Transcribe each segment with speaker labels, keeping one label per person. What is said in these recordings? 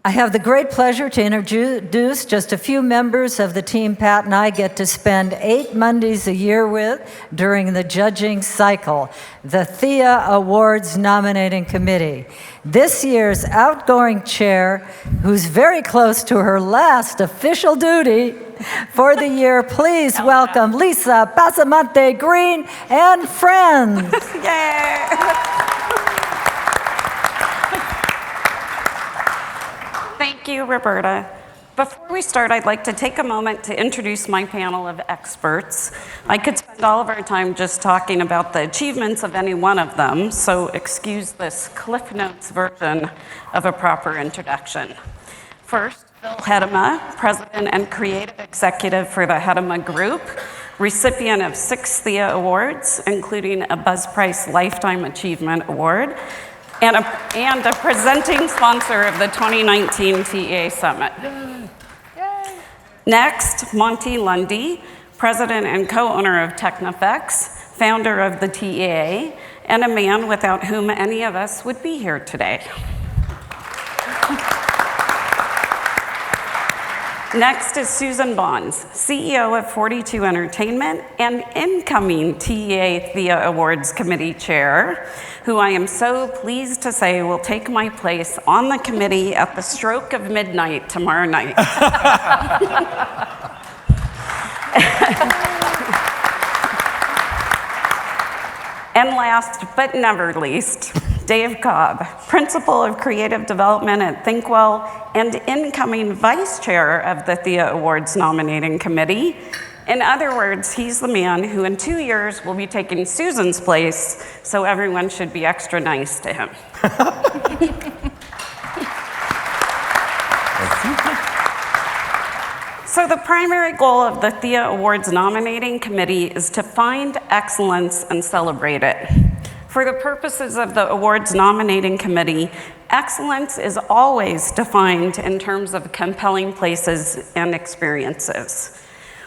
Speaker 1: I have the great pleasure to introduce just a few members of the team Pat and I get to spend 8 Mondays a year with during the judging cycle, the Thea Awards Nominating Committee. This year's outgoing chair, who's very close to her last official duty for the year, please welcome Lisa Pasamante Green and friends.
Speaker 2: Yay! Thank you, Roberta. Before we start, I'd like to take a moment to introduce my panel of experts. I could spend all of our time just talking about the achievements of any one of them, so excuse this Cliff Notes version of a proper introduction. First, Phil Hedema, President and Creative Executive for the Hedema Group, recipient of 6 Thea Awards, including a Buzz Price Lifetime Achievement Award, and a presenting sponsor of the 2019 TEA Summit. Yay. Next, Monty Lundy, President and co-owner of Technifex, founder of the TEA, and a man without whom any of us would be here today. Next is Susan Bonds, CEO of 42 Entertainment and incoming TEA Thea Awards Committee Chair, who I am so pleased to say will take my place on the committee at the stroke of midnight tomorrow night. And last but never least, Dave Cobb, Principal of Creative Development at ThinkWell and incoming Vice Chair of the Thea Awards Nominating Committee. In other words, he's the man who in 2 years will be taking Susan's place, so everyone should be extra nice to him. So the primary goal of the Thea Awards Nominating Committee is to find excellence and celebrate it. For the purposes of the Awards Nominating Committee, excellence is always defined in terms of compelling places and experiences.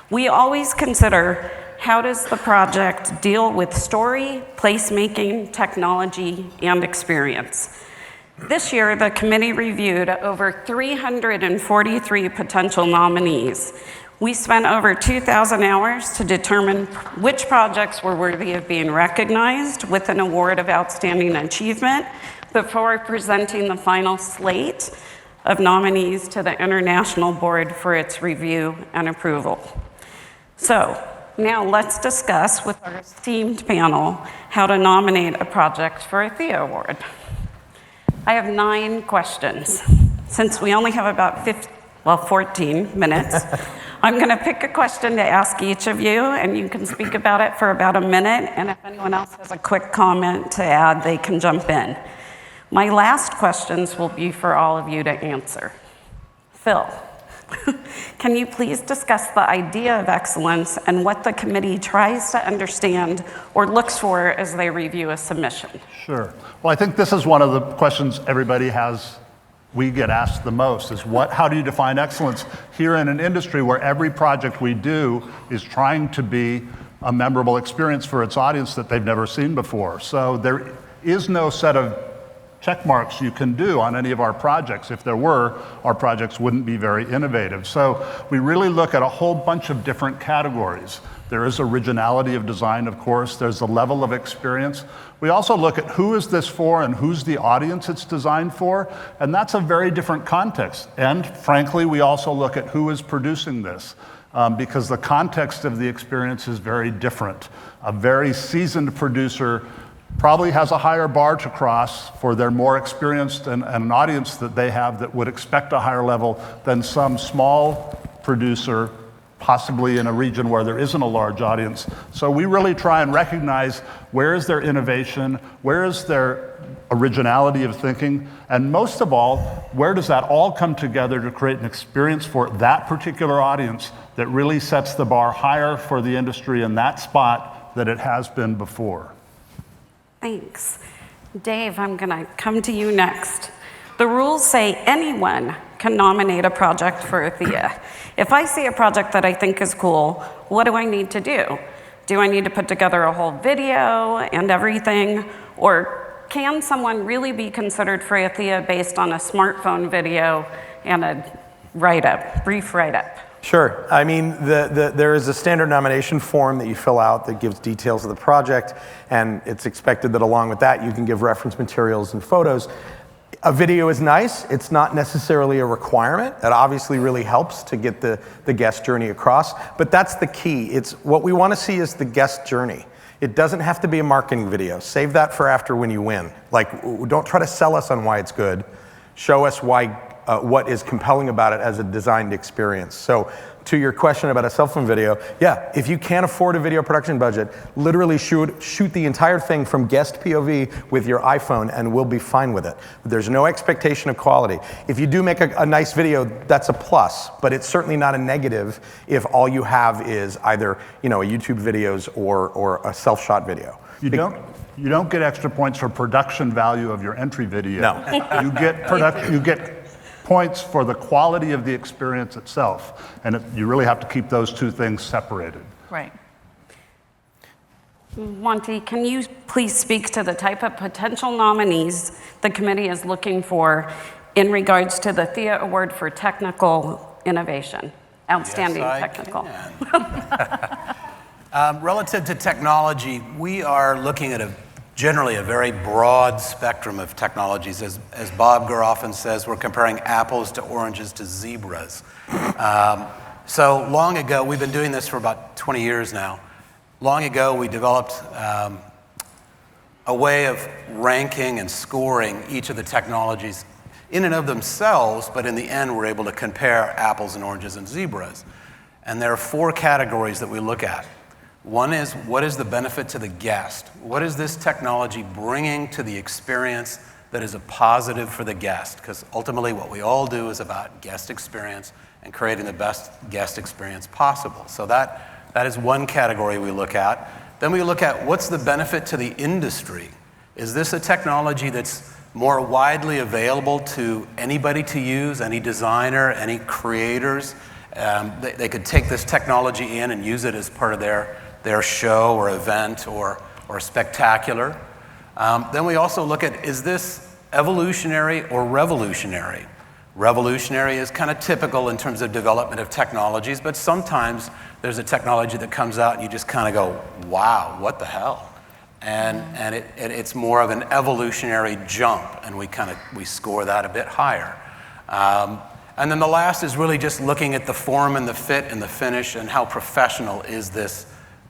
Speaker 2: We always consider, how does the project deal with story, placemaking, technology, and experience? This year, the committee reviewed over 343 potential nominees. We spent over 2,000 hours to determine which projects were worthy of being recognized with an award of outstanding achievement before presenting the final slate of nominees to the International Board for its review and approval. So now let's discuss with our esteemed panel how to nominate a project for a Thea Award. I have 9 questions. Since we only have about 14 minutes, I'm going to pick a question to ask each of you, and you can speak about it for about a minute, and if anyone else has a quick comment to add, they can jump in. My last questions will be for all of you to answer. Phil, can you please discuss the idea of excellence and what the committee tries to understand or looks for as they review a submission?
Speaker 3: Sure. Well, I think this is one of the questions everybody has, we get asked the most, is how do you define excellence here in an industry where every project we do is trying to be a memorable experience for its audience that they've never seen before. So there is no set of check marks you can do on any of our projects. If there were, our projects wouldn't be very innovative. So we really look at a whole bunch of different categories. There is originality of design, of course. There's the level of experience. We also look at who is this for and who's the audience it's designed for, and that's a very different context. And frankly, we also look at who is producing this, because the context of the experience is very different. A very seasoned producer probably has a higher bar to cross for their more experienced and an audience that they have that would expect a higher level than some small producer, possibly in a region where there isn't a large audience. So we really try and recognize where is their innovation, where is their originality of thinking, and most of all, where does that all come together to create an experience for that particular audience that really sets the bar higher for the industry in that spot that it has been before.
Speaker 2: Thanks. Dave, I'm going to come to you next. The rules say anyone can nominate a project for a Thea. If I see a project that I think is cool, what do I need to do? Do I need to put together a whole video and everything? Or can someone really be considered for a Thea based on a smartphone video and a write-up, brief write-up?
Speaker 4: Sure. I mean, there is a standard nomination form that you fill out that gives details of the project, and it's expected that along with that, you can give reference materials and photos. A video is nice. It's not necessarily a requirement. It obviously really helps to get the guest journey across, but that's the key. It's what we want to see is the guest journey. It doesn't have to be a marketing video. Save that for after when you win. Like, don't try to sell us on why it's good. Show us why, what is compelling about it as a designed experience. So to your question about a cell phone video, yeah, if you can't afford a video production budget, literally shoot the entire thing from guest POV with your iPhone and we'll be fine with it. There's no expectation of quality. If you do make a nice video, that's a plus, but it's certainly not a negative if all you have is either, a YouTube videos or a self-shot video.
Speaker 3: You don't get extra points for production value of your entry video.
Speaker 4: No.
Speaker 3: You get points for the quality of the experience itself. And you really have to keep those two things separated.
Speaker 5: Right.
Speaker 2: Monty, can you please speak to the type of potential nominees the committee is looking for in regards to the Thea Award for Technical Innovation? Outstanding technical.
Speaker 6: Relative to technology, we are looking at generally a very broad spectrum of technologies. As Bob Gurr often says, we're comparing apples to oranges to zebras. So long ago, we've been doing this for about 20 years now. Long ago, we developed a way of ranking and scoring each of the technologies in and of themselves, but in the end, we're able to compare apples and oranges and zebras. And there are 4 categories that we look at. One is, what is the benefit to the guest? What is this technology bringing to the experience that is a positive for the guest? Because ultimately what we all do is about guest experience and creating the best guest experience possible. So that is one category we look at. Then we look at what's the benefit to the industry? Is this a technology that's more widely available to anybody to use, any designer, any creators? They could take this technology in and use it as part of their show or event or spectacular. Then we also look at, is this evolutionary or revolutionary? Revolutionary is kind of typical in terms of development of technologies, but sometimes there's a technology that comes out and you just kind of go, wow, what the hell? And it's more of an evolutionary jump, and we score that a bit higher. And then the last is really just looking at the form and the fit and the finish and how professional is this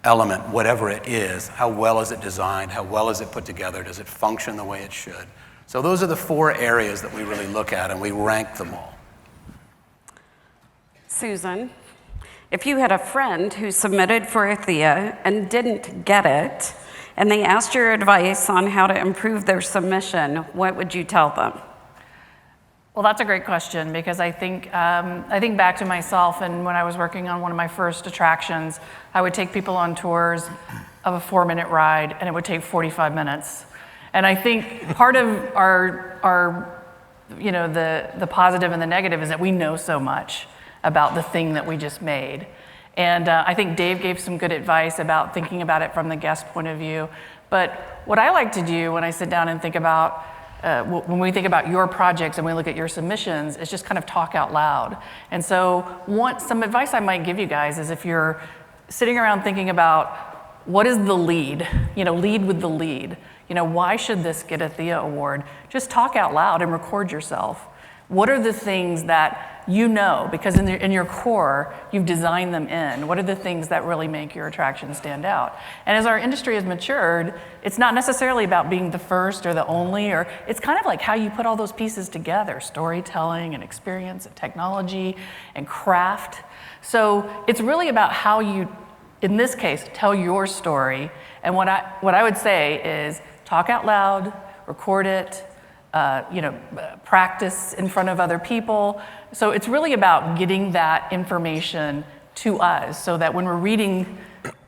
Speaker 6: element, whatever it is. How well is it designed? How well is it put together? Does it function the way it should? So those are the 4 areas that we really look at, and we rank them all.
Speaker 2: Susan, if you had a friend who submitted for a Thea and didn't get it, and they asked your advice on how to improve their submission, what would you tell them?
Speaker 5: Well, that's a great question, because I think back to myself, and when I was working on one of my first attractions, I would take people on tours of a 4-minute ride, and it would take 45 minutes. And I think part of our the positive and the negative is that we know so much about the thing that we just made. And I think Dave gave some good advice about thinking about it from the guest point of view. But what I like to do when I sit down and think about when we think about your projects and we look at your submissions, is just kind of talk out loud. And so some advice I might give you guys is, if you're sitting around thinking about what is the lead, lead with the lead. Why should this get a Thea Award? Just talk out loud and record yourself. What are the things that because in your core, you've designed them in? What are the things that really make your attraction stand out? And as our industry has matured, it's not necessarily about being the first or the only, or it's kind of like how you put all those pieces together, storytelling and experience and technology and craft. So it's really about how you, in this case, tell your story. And what I would say is talk out loud, record it, practice in front of other people. So it's really about getting that information to us, so that when we're reading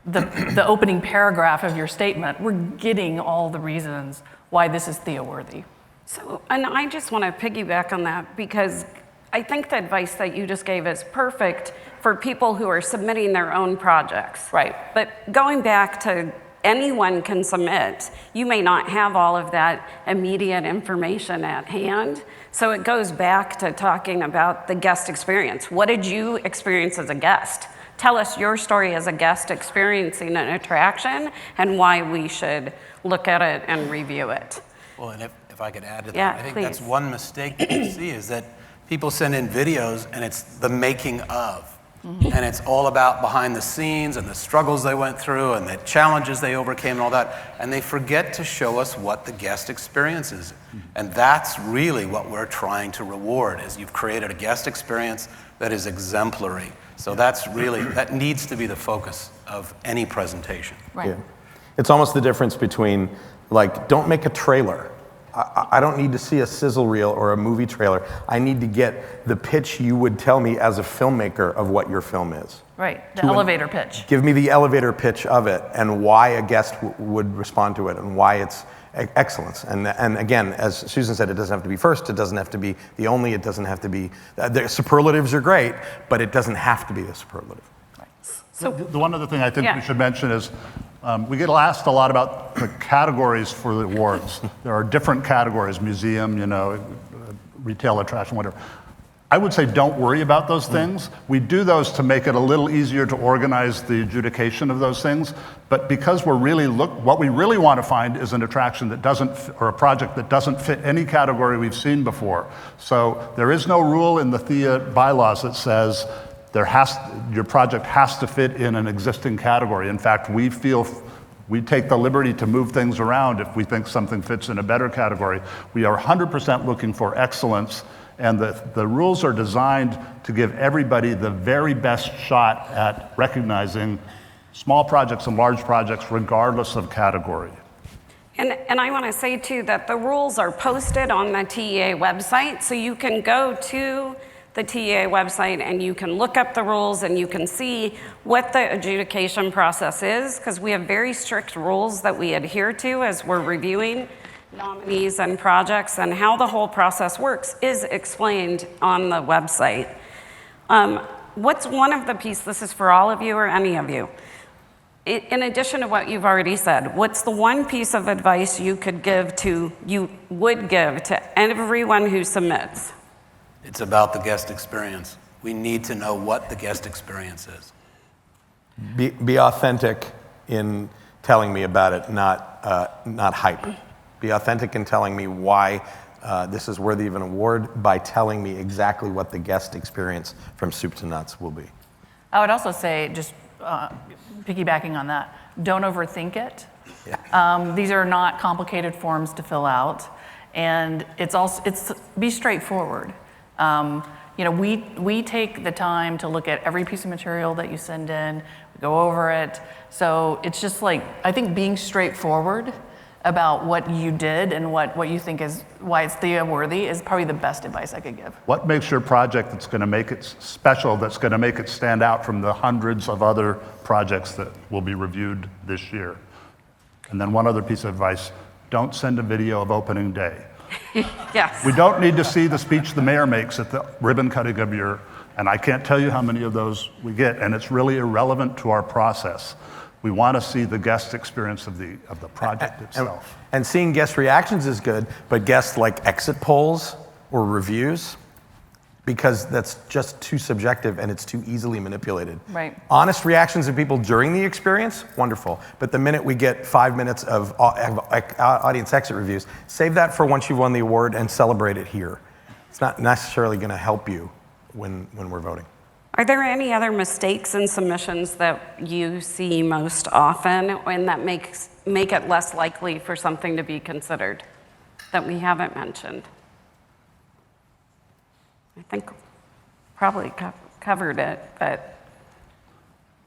Speaker 5: the opening paragraph of your statement, we're getting all the reasons why this is Thea worthy.
Speaker 2: So, and I just want to piggyback on that, because I think the advice that you just gave is perfect for people who are submitting their own projects.
Speaker 5: Right.
Speaker 2: But going back to anyone can submit. You may not have all of that immediate information at hand. So it goes back to talking about the guest experience. What did you experience as a guest? Tell us your story as a guest experiencing an attraction and why we should look at it and review it.
Speaker 6: Well, and if I could add to that,
Speaker 2: Yeah,
Speaker 6: I think
Speaker 2: please.
Speaker 6: that's one mistake that you see is that people send in videos and it's the making of. And it's all about behind the scenes and the struggles they went through and the challenges they overcame and all that. And they forget to show us what the guest experience is. And that's really what we're trying to reward, is you've created a guest experience that is exemplary. So that's really, that needs to be the focus of any presentation.
Speaker 5: Right.
Speaker 4: Yeah. It's almost the difference between, like, don't make a trailer. I don't need to see a sizzle reel or a movie trailer. I need to get the pitch you would tell me as a filmmaker of what your film is.
Speaker 5: Right, the elevator pitch.
Speaker 4: Give me the elevator pitch of it and why a guest would respond to it and why it's excellence. And again, as Susan said, it doesn't have to be first, it doesn't have to be the only, it doesn't have to be, the superlatives are great, but it doesn't have to be the superlative.
Speaker 3: So the one other thing I think
Speaker 2: Yeah.
Speaker 3: we should mention is we get asked a lot about the categories for the awards. There are different categories, museum, retail attraction, whatever. I would say don't worry about those things. We do those to make it a little easier to organize the adjudication of those things. But because what we really want to find is an attraction that doesn't, or a project that doesn't fit any category we've seen before. So there is no rule in the Thea bylaws that says your project has to fit in an existing category. In fact, we take the liberty to move things around if we think something fits in a better category. We are 100% looking for excellence, and the rules are designed to give everybody the very best shot at recognizing small projects and large projects regardless of category.
Speaker 2: And I want to say too that the rules are posted on the TEA website, so you can go to the TEA website and you can look up the rules and you can see what the adjudication process is, because we have very strict rules that we adhere to as we're reviewing nominees and projects, and how the whole process works is explained on the website. What's one of the pieces, this is for all of you or any of you, in addition to what you've already said, what's the one piece of advice you would give to everyone who submits?
Speaker 6: It's about the guest experience. We need to know what the guest experience is.
Speaker 4: Be authentic in telling me about it, not hype. Be authentic in telling me why this is worthy of an award by telling me exactly what the guest experience from soup to nuts will be.
Speaker 5: I would also say, just piggybacking on that, don't overthink it.
Speaker 4: Yeah.
Speaker 5: These are not complicated forms to fill out, and it's be straightforward. We take the time to look at every piece of material that you send in, we go over it. So it's just like, I think being straightforward about what you did and what you think is why it's Thea worthy is probably the best advice I could give.
Speaker 3: What makes your project that's going to make it special, that's going to make it stand out from the hundreds of other projects that will be reviewed this year? And then one other piece of advice, don't send a video of opening day.
Speaker 2: Yes.
Speaker 3: We don't need to see the speech the mayor makes at the ribbon cutting of and I can't tell you how many of those we get, and it's really irrelevant to our process. We want to see the guest experience of the project itself.
Speaker 4: And seeing guest reactions is good, but guest like exit polls or reviews, because that's just too subjective and it's too easily manipulated.
Speaker 5: Right.
Speaker 4: Honest reactions of people during the experience, wonderful. But the minute we get 5 minutes of audience exit reviews, save that for once you've won the award and celebrate it here. It's not necessarily going to help you when we're voting.
Speaker 2: Are there any other mistakes in submissions that you see most often and that make it less likely for something to be considered that we haven't mentioned? I think probably covered it, but.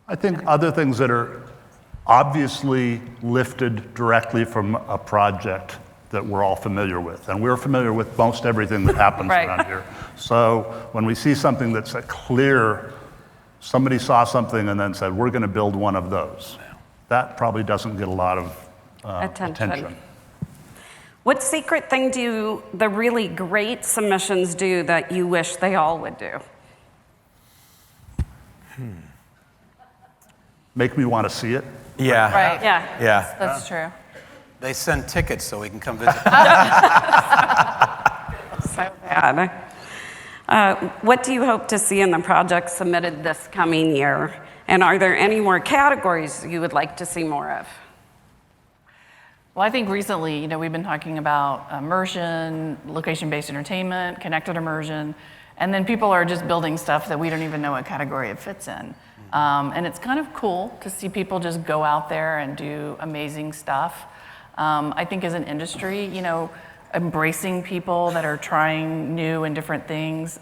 Speaker 3: I think other things that are obviously lifted directly from a project that we're all familiar with. And we're familiar with most everything that happens
Speaker 5: Right.
Speaker 3: around here. So when we see something that's a clear, somebody saw something and then said, we're going to build one of those. That probably doesn't get a lot of attention.
Speaker 2: What secret thing do the really great submissions do that you wish they all would do?
Speaker 3: make me want to see it.
Speaker 4: Yeah.
Speaker 5: Right.
Speaker 2: Yeah.
Speaker 4: Yeah.
Speaker 5: That's true.
Speaker 6: They send tickets so we can come visit.
Speaker 2: So bad. What do you hope to see in the project submitted this coming year? And are there any more categories you would like to see more of?
Speaker 5: Well, I think recently, we've been talking about immersion, location-based entertainment, connected immersion, and then people are just building stuff that we don't even know what category it fits in. And it's kind of cool to see people just go out there and do amazing stuff. I think as an industry, embracing people that are trying new and different things.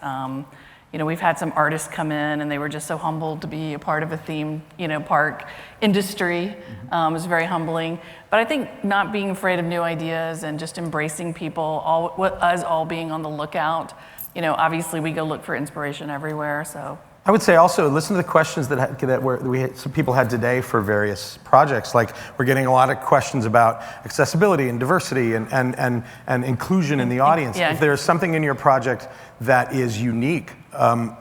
Speaker 5: We've had some artists come in and they were just so humbled to be a part of a theme, park industry. It was very humbling. But I think not being afraid of new ideas and just embracing people, us all being on the lookout. Obviously we go look for inspiration everywhere, so.
Speaker 4: I would say also listen to the questions some people had today for various projects. Like we're getting a lot of questions about accessibility and diversity and inclusion in the audience.
Speaker 5: Yeah.
Speaker 4: If there's something in your project that is unique,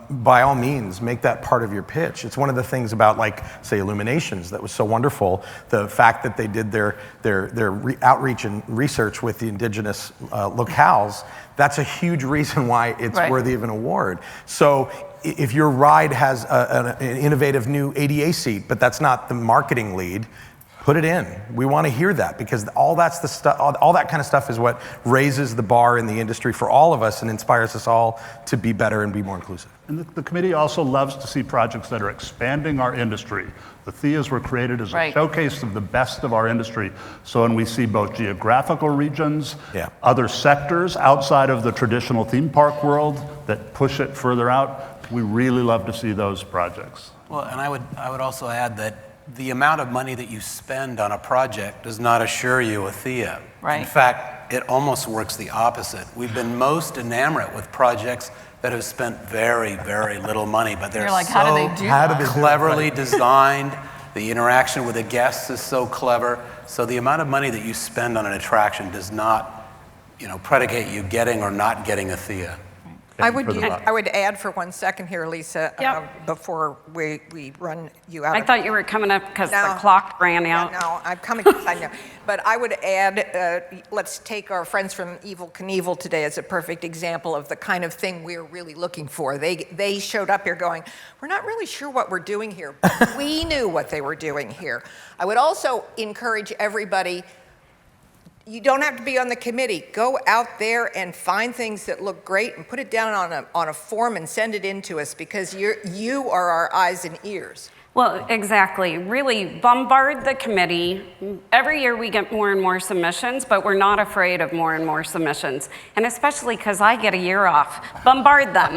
Speaker 4: by all means, make that part of your pitch. It's one of the things about, like, say, Illuminations that was so wonderful. The fact that they did their outreach and research with the indigenous locales, that's a huge reason why it's
Speaker 5: Right.
Speaker 4: worthy of an award. So if your ride has an innovative new ADA seat, but that's not the marketing lead, put it in. We want to hear that because all that's the stuff. All that kind of stuff is what raises the bar in the industry for all of us and inspires us all to be better and be more inclusive.
Speaker 3: And the committee also loves to see projects that are expanding our industry. The Theas were created as a
Speaker 5: Right.
Speaker 3: showcase of the best of our industry. So when we see both geographical regions,
Speaker 4: Yeah.
Speaker 3: other sectors outside of the traditional theme park world that push it further out, we really love to see those projects.
Speaker 6: Well, and I would also add that the amount of money that you spend on a project does not assure you a Thea.
Speaker 5: Right.
Speaker 6: In fact, it almost works the opposite. We've been most enamored with projects that have spent very, very little money, but they're
Speaker 5: You're like,
Speaker 6: so
Speaker 5: how do they do that?
Speaker 6: cleverly designed. The interaction with the guests is so clever. So the amount of money that you spend on an attraction does not, predicate you getting or not getting a Thea.
Speaker 7: I would add for 1 second here, Lisa,
Speaker 2: Yep.
Speaker 7: before we run you out.
Speaker 2: I thought you were coming up because
Speaker 7: No.
Speaker 2: the clock ran out.
Speaker 7: No, I'm coming because I know. But I would add, let's take our friends from Evel Knievel today as a perfect example of the kind of thing we're really looking for. They showed up here going, we're not really sure what we're doing here, but we knew what they were doing here. I would also encourage everybody, you don't have to be on the committee. Go out there and find things that look great and put it down on a form and send it in to us because you are our eyes and ears.
Speaker 2: Well, exactly. Really bombard the committee. Every year we get more and more submissions, but we're not afraid of more and more submissions. And especially because I get a year off. Bombard them.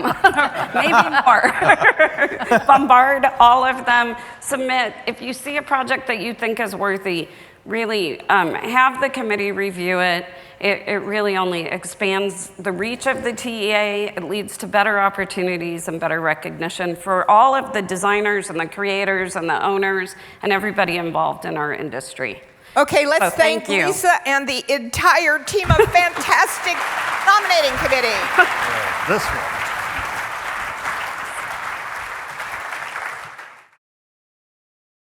Speaker 2: Maybe more. Bombard all of them. Submit. If you see a project that you think is worthy, really have the committee review it. It really only expands the reach of the TEA. It leads to better opportunities and better recognition for all of the designers and the creators and the owners and everybody involved in our industry.
Speaker 7: Okay, let's
Speaker 2: So thank you.
Speaker 7: Lisa and the entire team of fantastic nominating committee.
Speaker 3: This one.